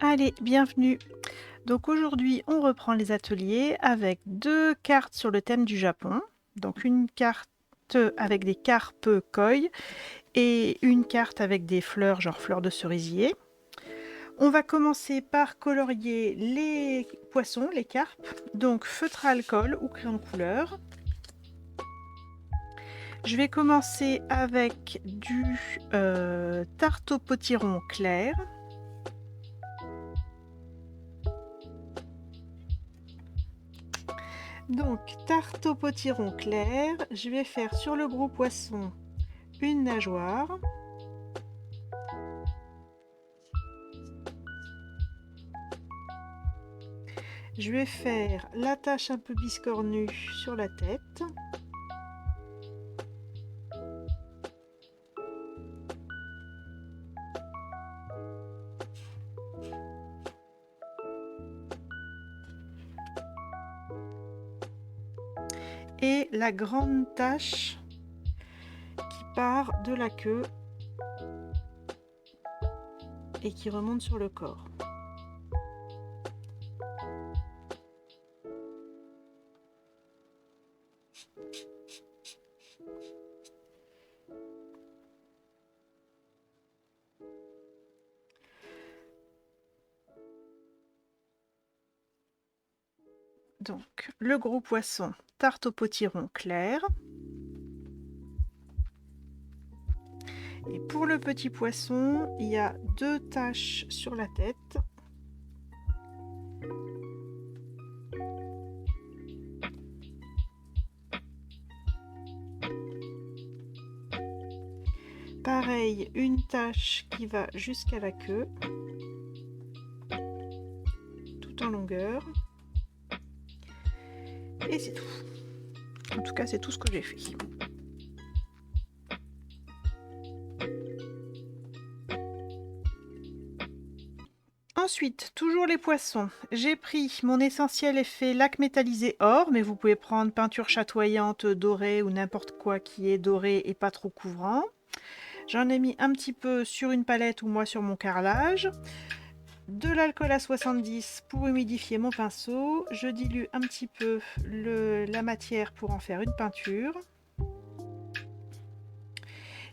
Allez, bienvenue. Donc aujourd'hui, on reprend les ateliers avec 2 cartes sur le thème du Japon. Donc une carte avec des carpes koi et une carte avec des fleurs, genre fleurs de cerisier. On va commencer par colorier les poissons, les carpes. Donc feutre à alcool ou crayon de couleur. Je vais commencer avec du tarte au potiron clair. Donc, tarte au potiron clair, je vais faire sur le gros poisson une nageoire. Je vais faire la tache un peu biscornue sur la tête. Et la grande tache qui part de la queue et qui remonte sur le corps. Donc, le gros poisson, tarte au potiron clair. Et pour le petit poisson, il y a 2 taches sur la tête. Pareil, une tache qui va jusqu'à la queue, tout en longueur. Et c'est tout. En tout cas, c'est tout ce que j'ai fait. Ensuite, toujours les poissons. J'ai pris mon essentiel effet lac métallisé or, mais vous pouvez prendre peinture chatoyante dorée ou n'importe quoi qui est doré et pas trop couvrant. J'en ai mis un petit peu sur une palette ou moi sur mon carrelage. De l'alcool à 70 pour humidifier mon pinceau. Je dilue un petit peu la matière pour en faire une peinture.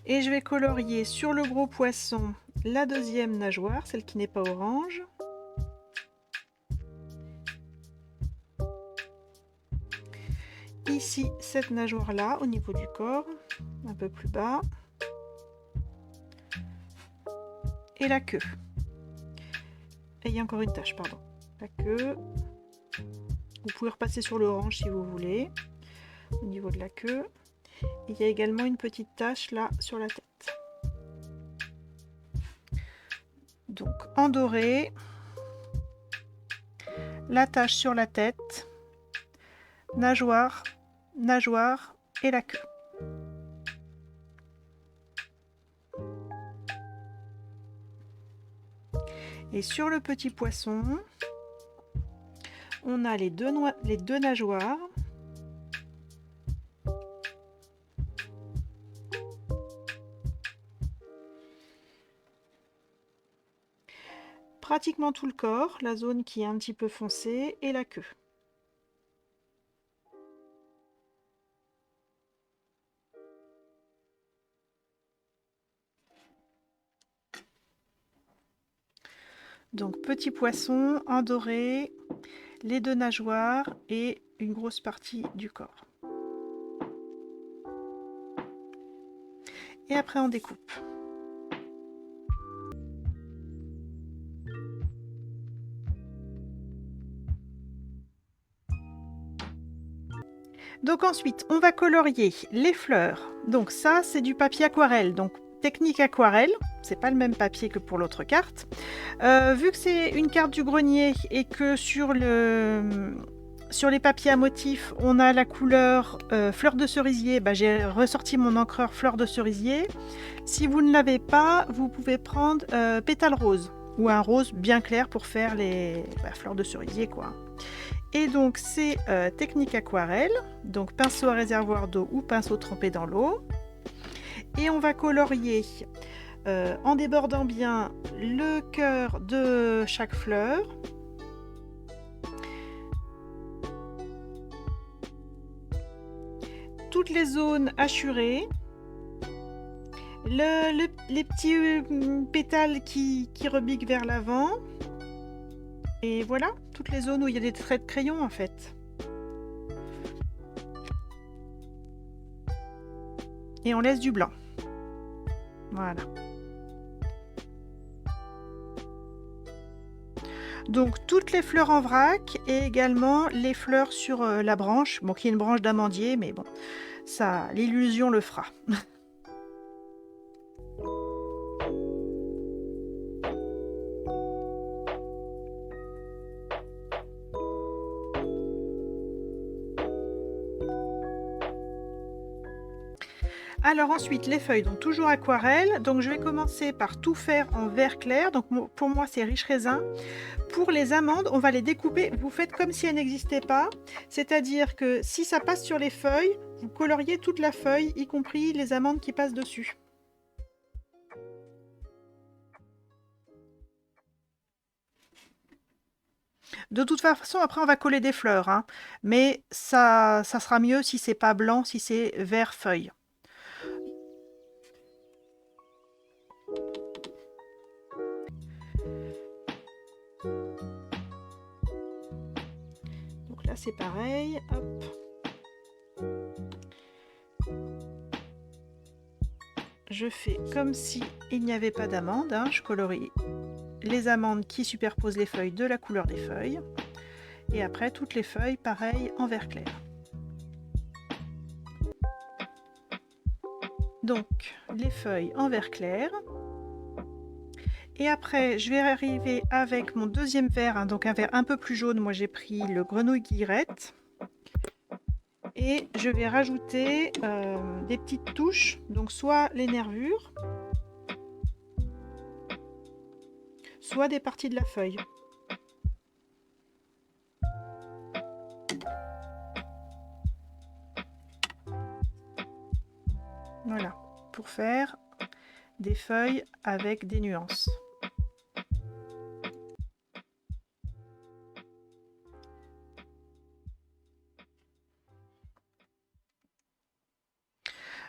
Et je vais colorier sur le gros poisson la deuxième nageoire, celle qui n'est pas orange. Ici, cette nageoire-là, au niveau du corps, un peu plus bas. Et la queue. Et il y a encore une tache, pardon. La queue. Vous pouvez repasser sur l'orange si vous voulez, au niveau de la queue. Il y a également une petite tache là sur la tête. Donc en doré, la tache sur la tête, nageoire, nageoire et la queue. Et sur le petit poisson, on a les deux nageoires. Pratiquement tout le corps, la zone qui est un petit peu foncée et la queue. Donc petit poisson en doré, les deux nageoires et une grosse partie du corps. Et après on découpe. Donc ensuite, on va colorier les fleurs. Donc ça, c'est du papier aquarelle. Donc technique aquarelle, c'est pas le même papier que pour l'autre carte. Vu que c'est une carte du grenier et que sur les papiers à motifs, on a la couleur fleur de cerisier, j'ai ressorti mon encreur fleur de cerisier. Si vous ne l'avez pas, vous pouvez prendre pétale rose ou un rose bien clair pour faire les fleurs de cerisier, quoi. Et donc c'est technique aquarelle, donc pinceau à réservoir d'eau ou pinceau trempé dans l'eau. Et on va colorier en débordant bien le cœur de chaque fleur. Toutes les zones hachurées. Les petits pétales qui rebiquent vers l'avant. Et voilà, toutes les zones où il y a des traits de crayon en fait. Et on laisse du blanc. Voilà. Donc toutes les fleurs en vrac et également les fleurs sur la branche. Bon, qui est une branche d'amandier, mais bon, ça, l'illusion le fera. Alors ensuite les feuilles, donc toujours aquarelle, donc je vais commencer par tout faire en vert clair, donc pour moi c'est riche raisin. Pour les amandes, on va les découper, vous faites comme si elles n'existaient pas, c'est-à-dire que si ça passe sur les feuilles, vous coloriez toute la feuille, y compris les amandes qui passent dessus. De toute façon, après on va coller des fleurs, hein, mais ça sera mieux si c'est pas blanc, si c'est vert feuille. Donc là c'est pareil, hop. Je fais comme si il n'y avait pas d'amandes, hein, je colorie les amandes qui superposent les feuilles de la couleur des feuilles. Et après toutes les feuilles pareil en vert clair. Donc les feuilles en vert clair. Et après je vais arriver avec mon deuxième vert, hein, donc un vert un peu plus jaune. Moi j'ai pris le grenouille guillerette. Et je vais rajouter des petites touches, donc soit les nervures, soit des parties de la feuille. Voilà, pour faire des feuilles avec des nuances.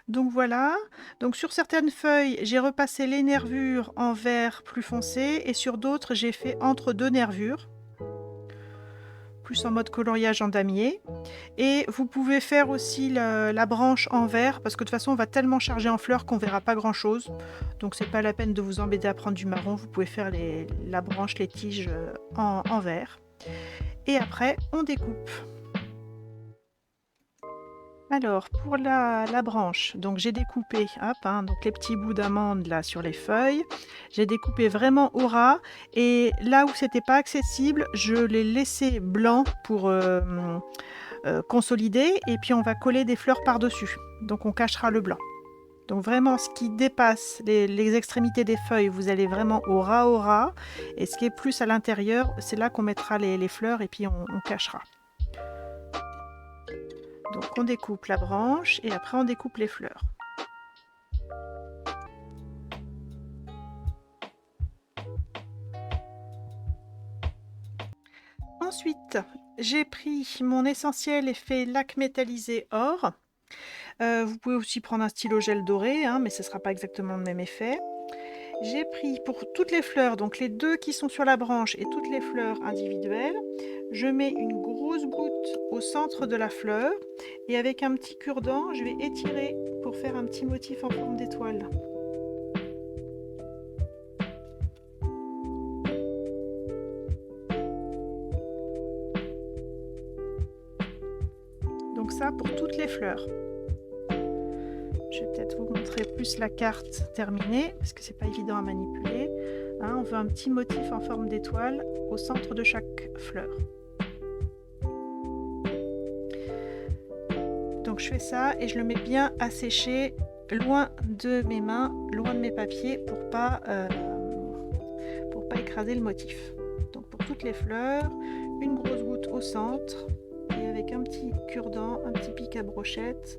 Donc voilà, donc sur certaines feuilles, j'ai repassé les nervures en vert plus foncé et sur d'autres, j'ai fait entre deux nervures, plus en mode coloriage en damier. Et vous pouvez faire aussi la branche en vert parce que de toute façon, on va tellement charger en fleurs qu'on verra pas grand chose. Donc c'est pas la peine de vous embêter à prendre du marron, vous pouvez faire la branche, les tiges en vert. Et après, on découpe. Alors pour la branche, donc j'ai découpé hop, hein, donc les petits bouts d'amandes là sur les feuilles. J'ai découpé vraiment au ras et là où c'était pas accessible, je l'ai laissé blanc pour consolider et puis on va coller des fleurs par-dessus. Donc on cachera le blanc. Donc vraiment ce qui dépasse les extrémités des feuilles, vous allez vraiment au ras et ce qui est plus à l'intérieur, c'est là qu'on mettra les fleurs et puis on cachera. Donc on découpe la branche et après on découpe les fleurs. Ensuite, j'ai pris mon essentiel effet lac métallisé or. Vous pouvez aussi prendre un stylo gel doré, hein, mais ce ne sera pas exactement le même effet. J'ai pris pour toutes les fleurs, donc les deux qui sont sur la branche et toutes les fleurs individuelles, je mets une grosse goutte au centre de la fleur et avec un petit cure-dent, je vais étirer pour faire un petit motif en forme d'étoile. Donc ça pour toutes les fleurs. Je vais peut-être vous montrer plus la carte terminée parce que c'est pas évident à manipuler. Hein, on veut un petit motif en forme d'étoile au centre de chaque fleur. Donc je fais ça et je le mets bien à sécher loin de mes mains, loin de mes papiers pour pas écraser le motif. Donc pour toutes les fleurs, une grosse goutte au centre et avec un petit cure-dent, un petit pic à brochette,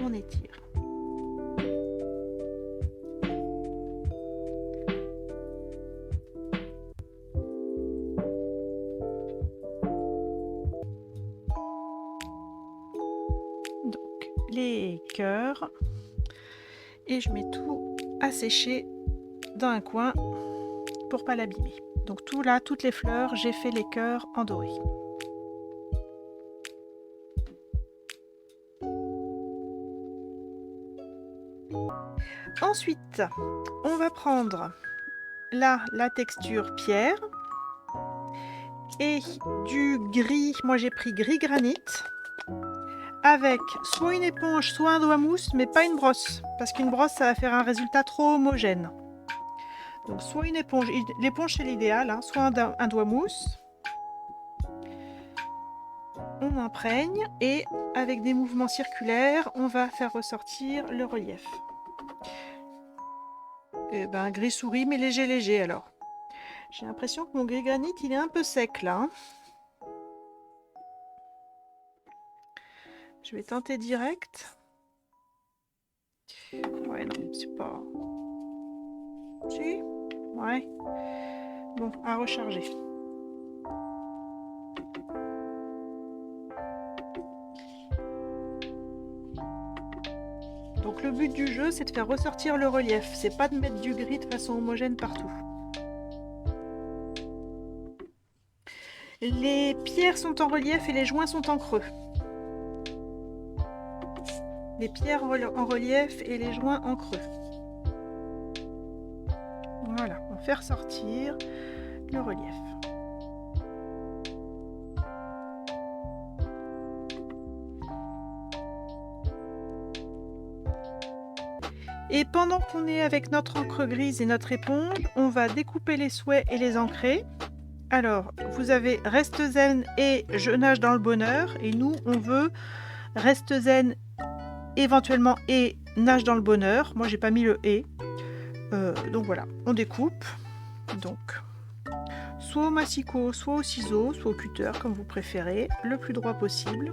on étire. les cœurs et je mets tout à sécher dans un coin pour pas l'abîmer. Donc tout là, toutes les fleurs, j'ai fait les cœurs en doré. Ensuite, on va prendre là la texture pierre et du gris. Moi j'ai pris gris granit avec soit une éponge, soit un doigt mousse, mais pas une brosse, parce qu'une brosse ça va faire un résultat trop homogène. Donc soit une éponge, l'éponge c'est l'idéal, hein, soit un doigt mousse. On imprègne et avec des mouvements circulaires, on va faire ressortir le relief. Et ben gris souris mais léger alors. J'ai l'impression que mon gris granit il est un peu sec là. Hein. Je vais tenter direct. Ouais non, c'est pas... Si. Ouais. Bon, à recharger. Donc le but du jeu, c'est de faire ressortir le relief. C'est pas de mettre du gris de façon homogène partout. Les pierres sont en relief et les joints sont en creux. Les pierres en relief et les joints en creux. Voilà, on fait ressortir le relief. Et pendant qu'on est avec notre encre grise et notre éponge, on va découper les souhaits et les ancrer. Alors, vous avez reste zen et je nage dans le bonheur. Et nous, on veut reste zen éventuellement et nage dans le bonheur. Moi, j'ai pas mis le et. Donc voilà, on découpe. Donc, soit au massicot, soit au ciseau, soit au cutter, comme vous préférez, le plus droit possible.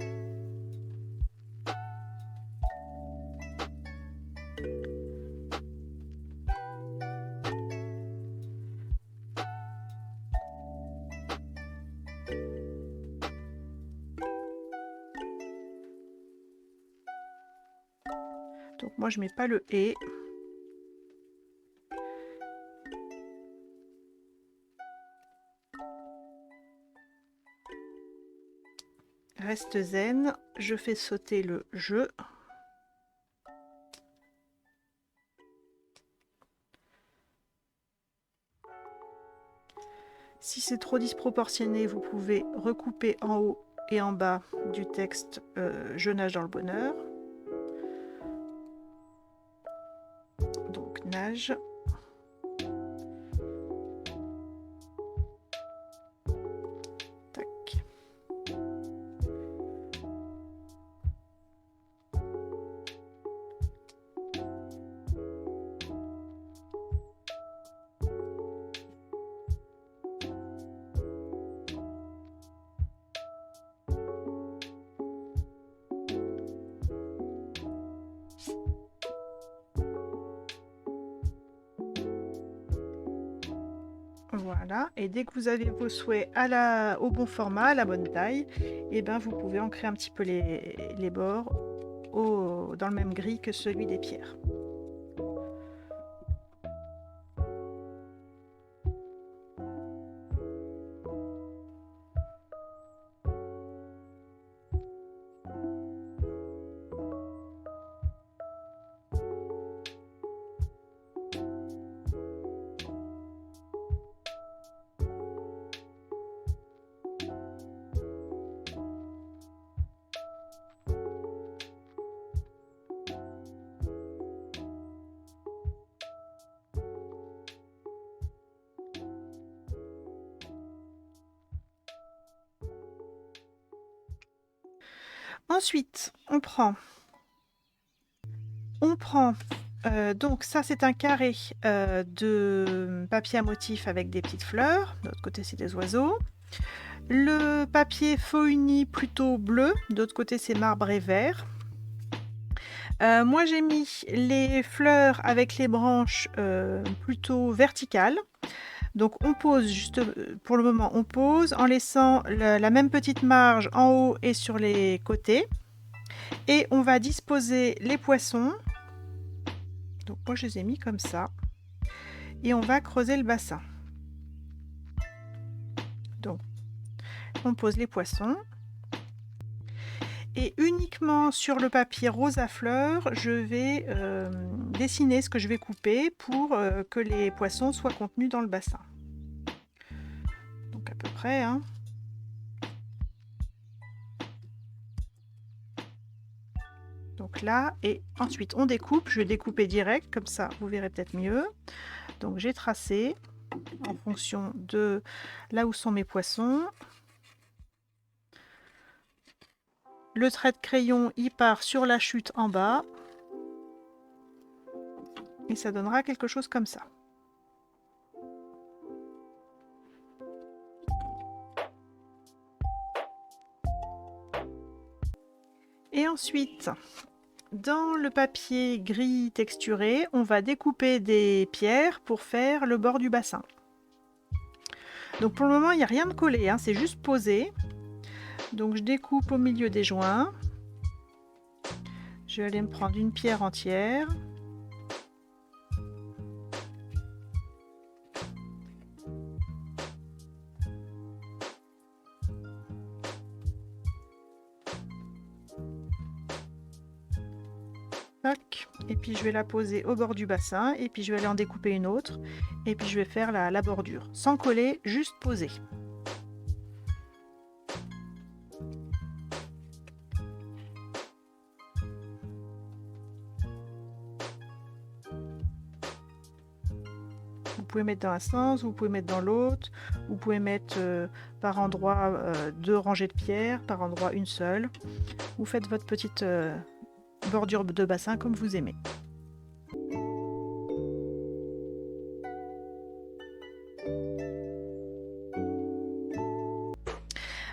Donc moi je mets pas le et. Reste zen, je fais sauter le je. Si c'est trop disproportionné, vous pouvez recouper en haut et en bas du texte je nage dans le bonheur. Donc nage. Tac. Voilà, et dès que vous avez vos souhaits au bon format, à la bonne taille, et ben vous pouvez ancrer un petit peu les bords dans le même gris que celui des pierres. Ensuite, on prend donc ça c'est un carré de papier à motif avec des petites fleurs. De l'autre côté c'est des oiseaux. Le papier faux uni plutôt bleu. De l'autre côté c'est marbre et vert. Moi j'ai mis les fleurs avec les branches plutôt verticales. Donc on pose juste pour le moment, on pose en laissant la même petite marge en haut et sur les côtés. Et on va disposer les poissons. Donc moi je les ai mis comme ça. Et on va creuser le bassin. Donc on pose les poissons. Et uniquement sur le papier rose à fleurs, je vais dessiner ce que je vais couper pour que les poissons soient contenus dans le bassin. Donc à peu près, hein. Donc là, et ensuite on découpe. Je vais découper direct, comme ça vous verrez peut-être mieux. Donc j'ai tracé en fonction de là où sont mes poissons. Le trait de crayon, il part sur la chute en bas. Et ça donnera quelque chose comme ça. Et ensuite, dans le papier gris texturé, on va découper des pierres pour faire le bord du bassin. Donc pour le moment, il n'y a rien de collé, hein, c'est juste posé. Donc je découpe au milieu des joints. Je vais aller me prendre une pierre entière. Et puis je vais la poser au bord du bassin, et puis je vais aller en découper une autre, et puis je vais faire la bordure, sans coller, juste poser. Vous pouvez mettre dans un sens, vous pouvez mettre dans l'autre, vous pouvez mettre par endroit 2 rangées de pierres, par endroit une seule. Vous faites votre petite bordure de bassin comme vous aimez.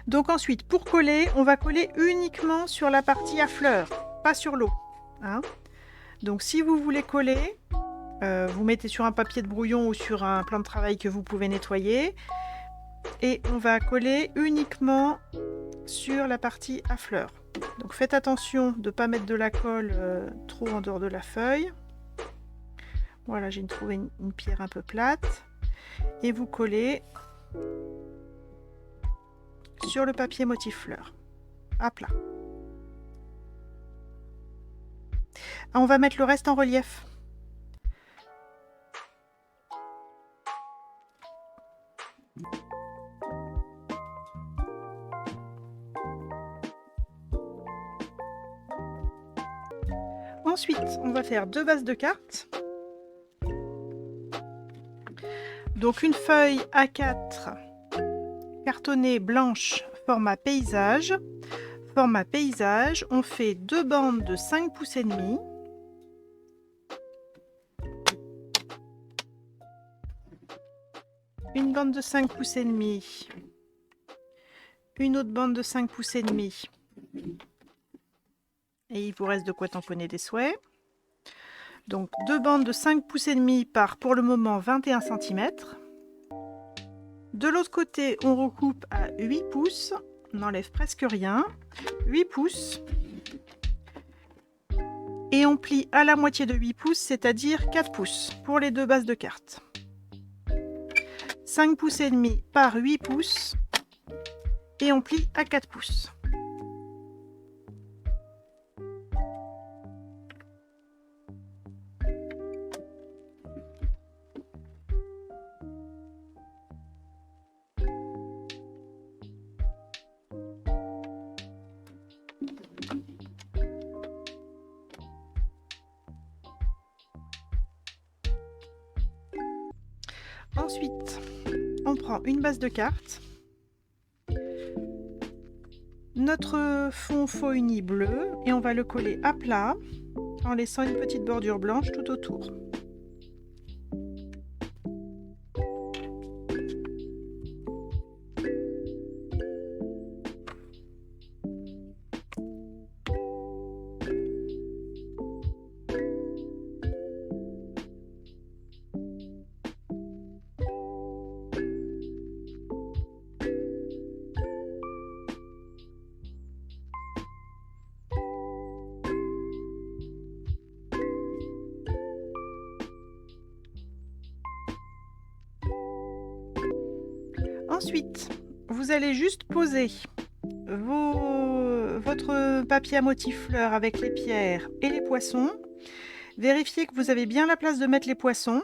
Donc ensuite, pour coller, on va coller uniquement sur la partie à fleurs, pas sur l'eau, hein. Donc si vous voulez coller, vous mettez sur un papier de brouillon ou sur un plan de travail que vous pouvez nettoyer. Et on va coller uniquement sur la partie à fleurs. Donc faites attention de ne pas mettre de la colle trop en dehors de la feuille. Voilà, j'ai trouvé une pierre un peu plate. Et vous collez sur le papier motif fleurs, à plat. On va mettre le reste en relief. Ensuite, on va faire 2 bases de cartes. Donc une feuille A4 cartonnée blanche format paysage. Format paysage, on fait 2 bandes de 5 pouces et demi. Une bande de 5 pouces et demi. Une autre bande de 5 pouces et demi. Et il vous reste de quoi tamponner des souhaits. Donc 2 bandes de 5 pouces et demi par pour le moment 21 cm. De l'autre côté, on recoupe à 8 pouces. On n'enlève presque rien. 8 pouces. Et on plie à la moitié de 8 pouces, c'est-à-dire 4 pouces pour les 2 bases de cartes. 5 pouces et demi par 8 pouces. Et on plie à 4 pouces. Ensuite, on prend une base de cartes, notre fond faux uni bleu, et on va le coller à plat en laissant une petite bordure blanche tout autour. Ensuite, vous allez juste poser votre papier à motif fleurs avec les pierres et les poissons. Vérifiez que vous avez bien la place de mettre les poissons.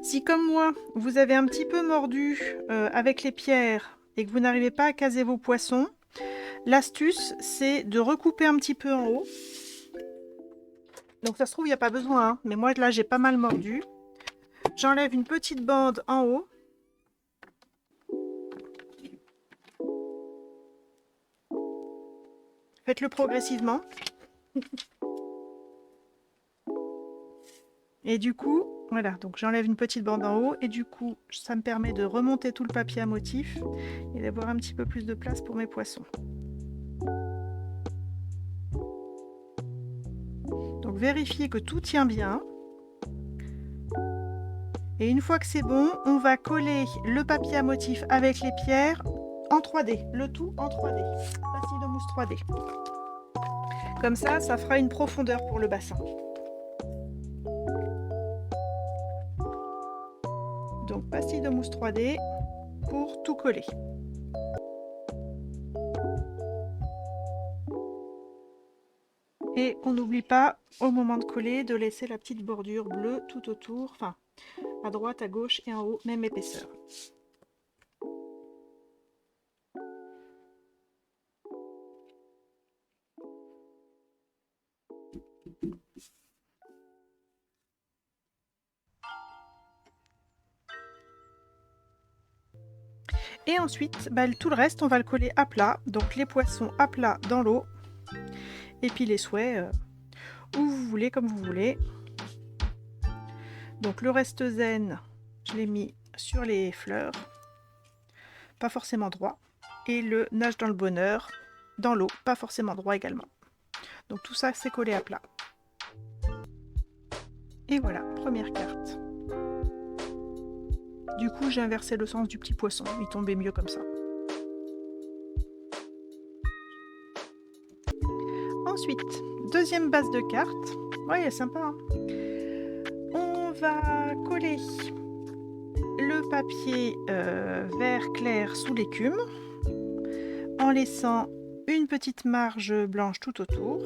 Si comme moi, vous avez un petit peu mordu avec les pierres et que vous n'arrivez pas à caser vos poissons, l'astuce, c'est de recouper un petit peu en haut. Donc ça se trouve, il n'y a pas besoin, hein, mais moi là, j'ai pas mal mordu. J'enlève une petite bande en haut. Faites-le progressivement. Et du coup, voilà, donc j'enlève une petite bande en haut et du coup, ça me permet de remonter tout le papier à motif et d'avoir un petit peu plus de place pour mes poissons. Donc vérifiez que tout tient bien. Et une fois que c'est bon, on va coller le papier à motif avec les pierres en 3D, le tout en 3D, pastille de mousse 3D. Comme ça, ça fera une profondeur pour le bassin. Donc pastille de mousse 3D pour tout coller. Et on n'oublie pas, au moment de coller, de laisser la petite bordure bleue tout autour, enfin à droite, à gauche et en haut, même épaisseur. Et ensuite, tout le reste, on va le coller à plat. Donc les poissons à plat dans l'eau. Et puis les souhaits, où vous voulez, comme vous voulez. Donc le reste zen, je l'ai mis sur les fleurs. Pas forcément droit. Et le nage dans le bonheur, dans l'eau, pas forcément droit également. Donc tout ça, c'est collé à plat. Et voilà, première carte. Du coup, j'ai inversé le sens du petit poisson. Il tombait mieux comme ça. Ensuite, deuxième base de carte. Ouais, elle est sympa. Hein, on va coller le papier vert clair sous l'écume en laissant une petite marge blanche tout autour.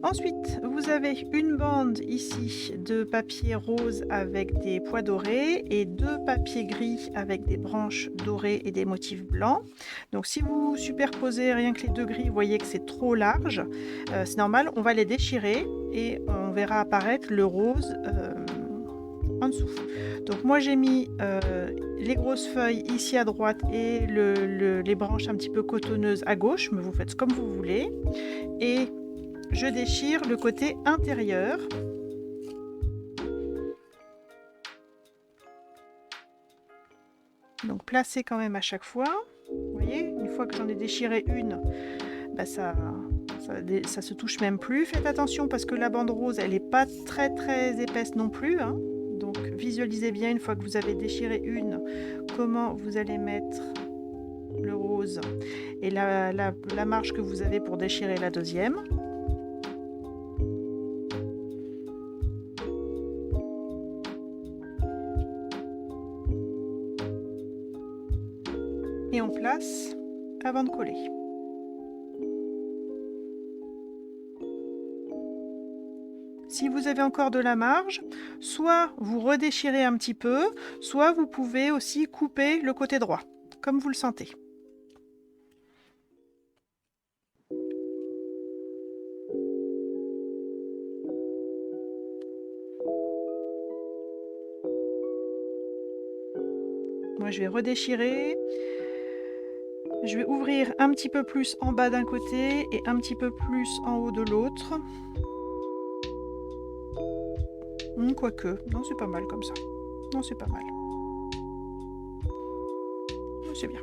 Ensuite, vous avez une bande ici de papier rose avec des pois dorés et deux papiers gris avec des branches dorées et des motifs blancs. Donc si vous superposez rien que les deux gris, vous voyez que c'est trop large. C'est normal, on va les déchirer et on verra apparaître le rose en dessous. Donc moi j'ai mis les grosses feuilles ici à droite et les branches un petit peu cotonneuses à gauche, mais vous faites comme vous voulez. Et je déchire le côté intérieur. Donc placez quand même à chaque fois. Vous voyez, une fois que j'en ai déchiré une, ça se touche même plus. Faites attention parce que la bande rose, elle n'est pas très épaisse non plus. Hein. Donc visualisez bien une fois que vous avez déchiré une, comment vous allez mettre le rose et la marge que vous avez pour déchirer la deuxième. Et on place avant de coller. Si vous avez encore de la marge, soit vous redéchirez un petit peu, soit vous pouvez aussi couper le côté droit, comme vous le sentez. Moi, je vais redéchirer. Je vais ouvrir un petit peu plus en bas d'un côté et un petit peu plus en haut de l'autre. Quoique, non, c'est pas mal comme ça. Non, c'est pas mal. C'est bien.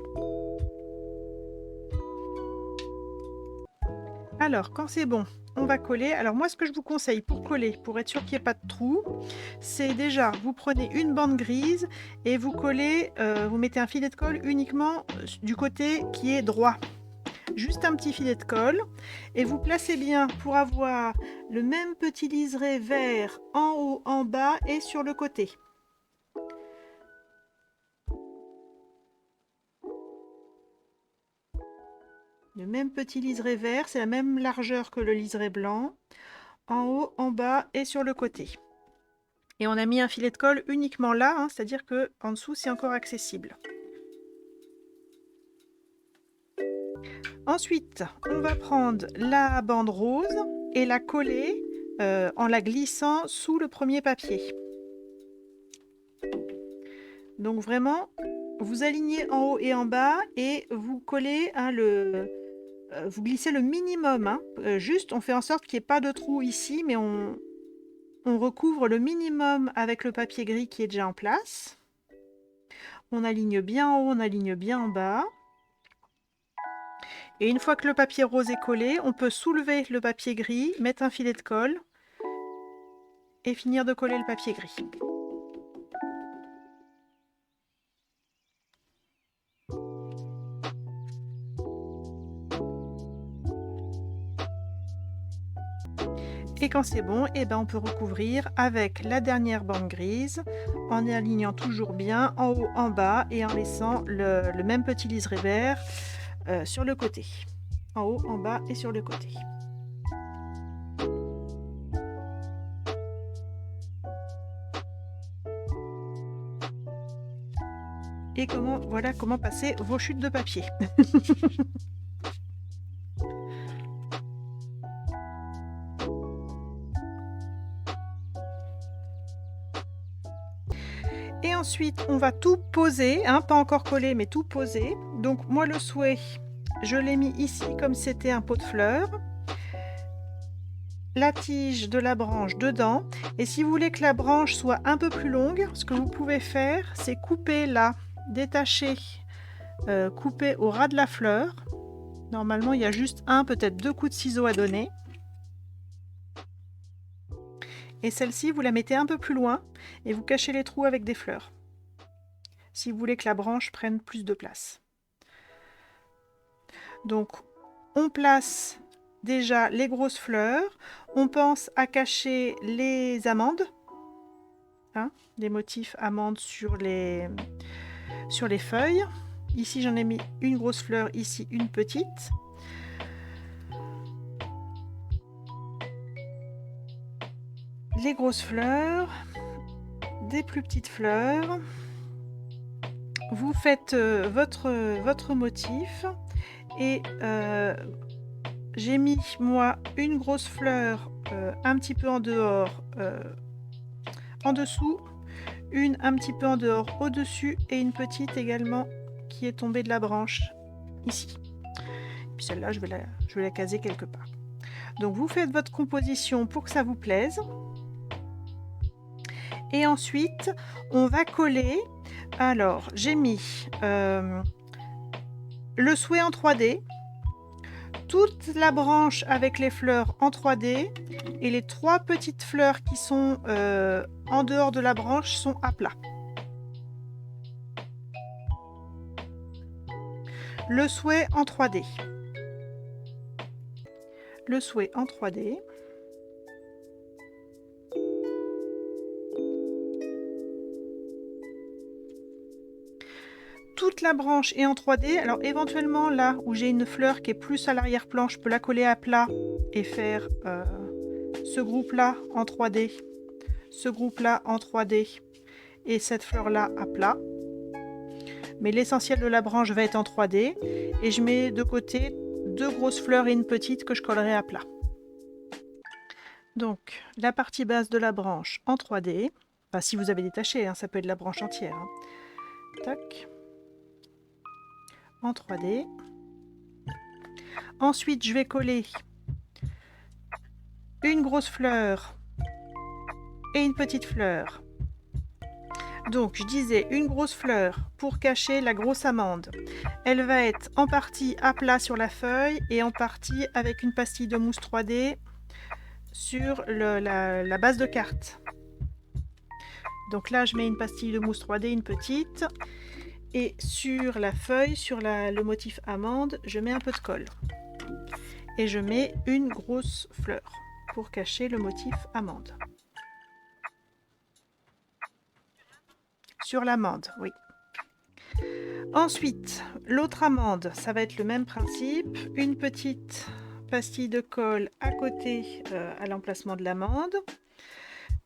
Alors, quand c'est bon, on va coller. Alors moi, ce que je vous conseille pour coller, pour être sûr qu'il n'y ait pas de trou, c'est déjà, vous prenez une bande grise et vous collez, vous mettez un filet de colle uniquement du côté qui est droit. juste un petit filet de colle et vous placez bien pour avoir le même petit liseré vert en haut, en bas et sur le côté. Le même petit liseré vert, c'est la même largeur que le liseré blanc, en haut, en bas et sur le côté. Et on a mis un filet de colle uniquement là, hein, c'est-à-dire que en dessous c'est encore accessible. Ensuite, on va prendre la bande rose et la coller en la glissant sous le premier papier. Donc vraiment, vous alignez en haut et en bas et vous collez vous glissez le minimum. Hein. Juste, on fait en sorte qu'il n'y ait pas de trou ici, mais on recouvre le minimum avec le papier gris qui est déjà en place. On aligne bien en haut, on aligne bien en bas. Et une fois que le papier rose est collé, on peut soulever le papier gris, mettre un filet de colle et finir de coller le papier gris. Et quand c'est bon, eh ben on peut recouvrir avec la dernière bande grise en alignant toujours bien en haut, en bas et en laissant le même petit liseré vert sur le côté. En haut, en bas et sur le côté. Et voilà comment passer vos chutes de papier. Et ensuite, on va tout poser, hein, pas encore coller, mais tout poser. Donc moi, le souhait, je l'ai mis ici comme c'était un pot de fleurs. La tige de la branche dedans. Et si vous voulez que la branche soit un peu plus longue, ce que vous pouvez faire, c'est couper là, détacher, couper au ras de la fleur. Normalement, il y a juste peut-être 2 coups de ciseaux à donner. Et celle-ci, vous la mettez un peu plus loin et vous cachez les trous avec des fleurs. Si vous voulez que la branche prenne plus de place. Donc, on place déjà les grosses fleurs. On pense à cacher les amandes. Hein, les motifs amandes sur les feuilles. Ici, j'en ai mis une grosse fleur, ici une petite. Les grosses fleurs, des plus petites fleurs. Vous faites votre motif et j'ai mis moi une grosse fleur un petit peu en dehors, en dessous, une un petit peu en dehors au-dessus et une petite également qui est tombée de la branche ici. Et puis celle-là, je vais la caser quelque part. Donc vous faites votre composition pour que ça vous plaise. Et ensuite, on va coller. Alors, j'ai mis le souhait en 3D, toute la branche avec les fleurs en 3D et les 3 petites fleurs qui sont en dehors de la branche sont à plat. Le souhait en 3D. Le souhait en 3D. Toute la branche est en 3D. Alors éventuellement là où j'ai une fleur qui est plus à l'arrière-plan, je peux la coller à plat et faire ce groupe-là en 3D, ce groupe-là en 3D et cette fleur-là à plat. Mais l'essentiel de la branche va être en 3D et je mets de côté 2 grosses fleurs et une petite que je collerai à plat. Donc la partie basse de la branche en 3D, enfin si vous avez détaché, hein, ça peut être la branche entière. Hein. Tac. En 3D. Ensuite, je vais coller une grosse fleur et une petite fleur. Donc, je disais une grosse fleur pour cacher la grosse amande. Elle va être en partie à plat sur la feuille et en partie avec une pastille de mousse 3D sur la base de carte. Donc là, je mets une pastille de mousse 3D, une petite. Et sur la feuille, sur le motif amande, je mets un peu de colle. Et je mets une grosse fleur pour cacher le motif amande. Sur l'amande, oui. Ensuite, l'autre amande, ça va être le même principe. Une petite pastille de colle à côté à l'emplacement de l'amande.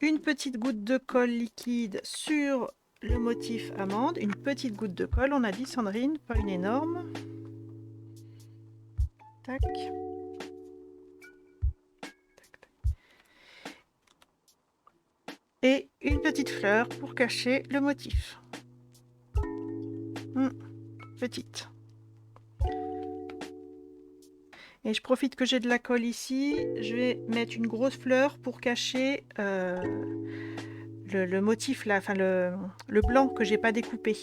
Une petite goutte de colle liquide sur le motif amande. Une petite goutte de colle, on a dit Sandrine, pas une énorme. Tac. Et une petite fleur pour cacher le motif. Petite. Et je profite que j'ai de la colle ici, je vais mettre une grosse fleur pour cacher le motif là, enfin le blanc que j'ai pas découpé.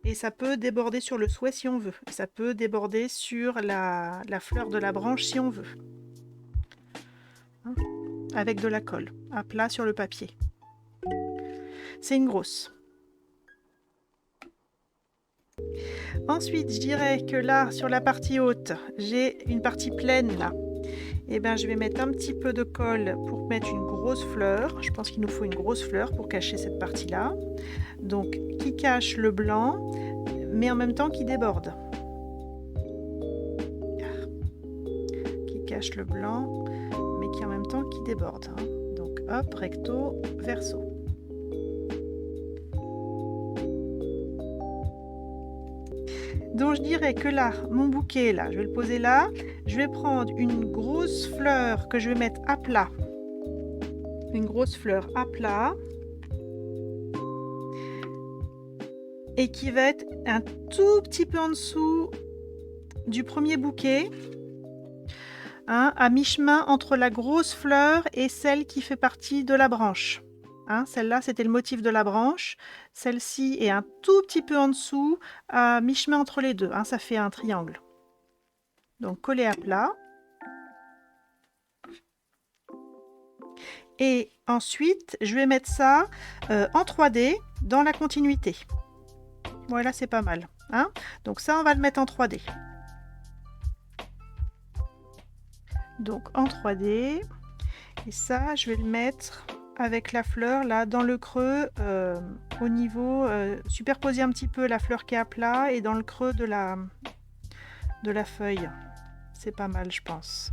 Et ça peut déborder sur le souhait si on veut. Ça peut déborder sur la fleur de la branche si on veut. Hein, avec de la colle à plat sur le papier. C'est une grosse. Ensuite, je dirais que là, sur la partie haute, j'ai une partie pleine là. Et bien, je vais mettre un petit peu de colle pour mettre une grosse fleur. Je pense qu'il nous faut une grosse fleur pour cacher cette partie-là. Donc, qui cache le blanc, mais en même temps qui déborde. Qui cache le blanc, mais qui en même temps qui déborde. Hein. Donc, hop, recto, verso. Donc je dirais que là, mon bouquet, là, je vais le poser là. Je vais prendre une grosse fleur que je vais mettre à plat. Une grosse fleur à plat. Et qui va être un tout petit peu en dessous du premier bouquet. Hein, à mi-chemin entre la grosse fleur et celle qui fait partie de la branche. Hein, celle-là, c'était le motif de la branche. Celle-ci est un tout petit peu en dessous, à mi-chemin entre les deux. Hein, ça fait un triangle. Donc, coller à plat. Et ensuite, je vais mettre ça en 3D dans la continuité. Voilà, c'est pas mal. Hein, donc ça, on va le mettre en 3D. Donc, en 3D. Et ça, je vais le mettre avec la fleur là dans le creux au niveau superposer un petit peu la fleur qui est à plat et dans le creux de la feuille. C'est pas mal, je pense.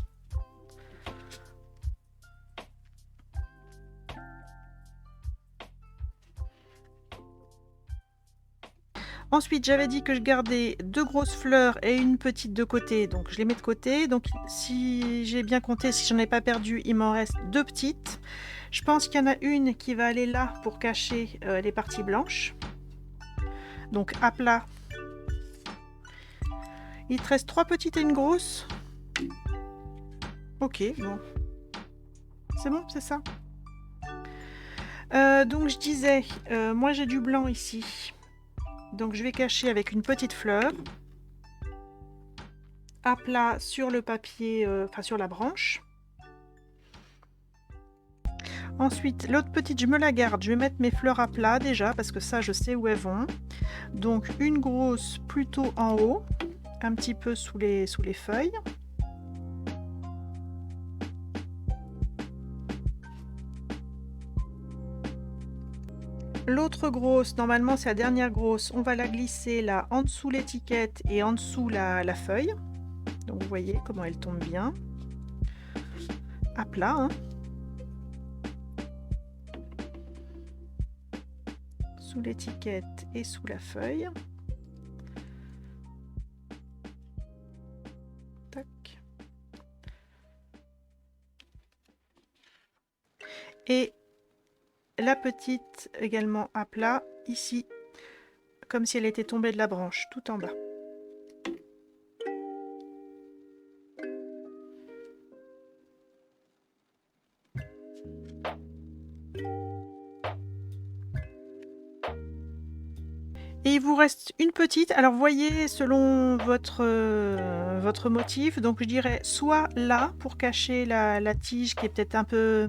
Ensuite, j'avais dit que je gardais 2 grosses fleurs et une petite de côté, donc je les mets de côté. Donc si j'ai bien compté, si j'en ai pas perdu, il m'en reste 2 petites. Je pense qu'il y en a une qui va aller là pour cacher les parties blanches. Donc à plat. Il te reste 3 petites et une grosse. Ok, bon. C'est bon, c'est ça. Donc je disais, moi j'ai du blanc ici. Donc je vais cacher avec une petite fleur. À plat sur le papier, enfin sur la branche. Ensuite, l'autre petite, je me la garde. Je vais mettre mes fleurs à plat déjà, parce que ça, je sais où elles vont. Donc, une grosse plutôt en haut, un petit peu sous les feuilles. L'autre grosse, normalement, c'est la dernière grosse. On va la glisser là, en dessous l'étiquette et en dessous la feuille. Donc, vous voyez comment elle tombe bien. À plat, hein. Sous l'étiquette et sous la feuille. Tac. Et la petite également à plat ici, comme si elle était tombée de la branche, tout en bas. Et il vous reste une petite, alors voyez selon votre motif, donc je dirais soit là pour cacher la tige qui est peut-être un peu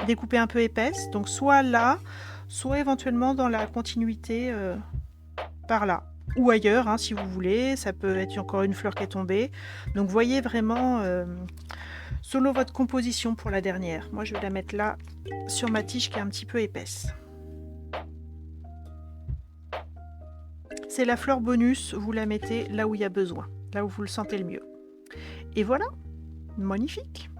découpée, un peu épaisse, donc soit là, soit éventuellement dans la continuité par là. Ou ailleurs, hein, si vous voulez. Ça peut être encore une fleur qui est tombée. Donc voyez vraiment selon votre composition pour la dernière. Moi, je vais la mettre là, sur ma tige qui est un petit peu épaisse. C'est la fleur bonus, vous la mettez là où il y a besoin, là où vous le sentez le mieux. Et voilà, magnifique!